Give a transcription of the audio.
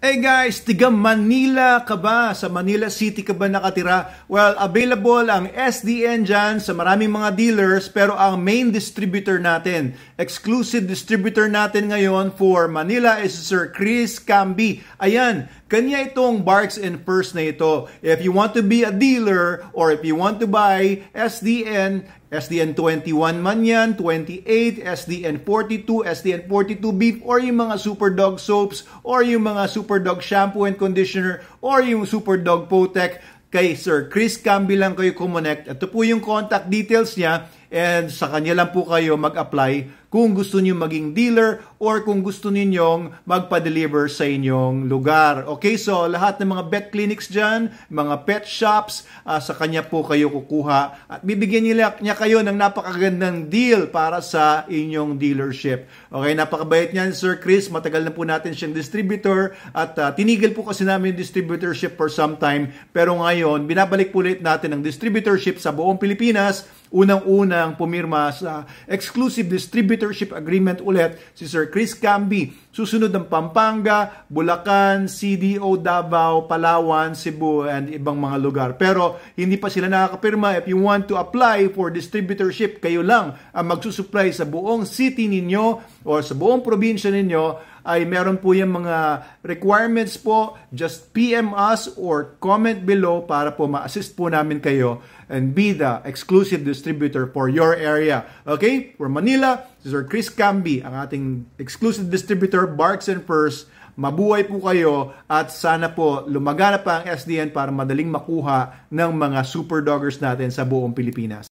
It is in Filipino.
Hey guys, tiga Manila ka ba? Sa Manila City ka ba nakatira? Well, available ang SDN dyan sa maraming mga dealers, pero ang main distributor natin, exclusive distributor natin ngayon for Manila is Sir Chris Camby. Ayan, kanya itong Barks and Furs na ito. If you want to be a dealer or if you want to buy SDN 21 man yan, 28, SDN 42, SDN 42 beef, or yung mga Super Dog soaps, or yung mga Super Dog shampoo and conditioner, or yung Super Dog Potec, kay Sir Chris Camby lang kayo kumonect. Ito po yung contact details niya, and sa kanya lang po kayo mag-apply kung gusto niyo maging dealer or kung gusto ninyong magpa-deliver sa inyong lugar. Okay, so lahat ng mga vet clinics dyan, mga pet shops, sa kanya po kayo kukuha at bibigyan niya kayo ng napakagandang deal para sa inyong dealership. Okay, napakabait niyan Sir Chris, matagal na po natin siyang distributor at tinigil po kasi namin yung distributorship for some time, pero ngayon binabalik po ulit natin ang distributorship sa buong Pilipinas. Unang-unang pumirma sa exclusive distributorship agreement ulit si Sir Chris Camby. Susunod ang Pampanga, Bulacan, CDO, Davao, Palawan, Cebu, and ibang mga lugar. Pero hindi pa sila nakakapirma. If you want to apply for distributorship, kayo lang ang magsusupply sa buong city ninyo o sa buong probinsya ninyo, ay meron po yung mga requirements po. Just PM us or comment below para po ma-assist po namin kayo and be the exclusive distributor for your area. Okay? For Manila, Sir Chris Camby, ang ating exclusive distributor, Barks and Furs. Mabuhay po kayo at sana po lumagana pa ang SDN para madaling makuha ng mga super doggers natin sa buong Pilipinas.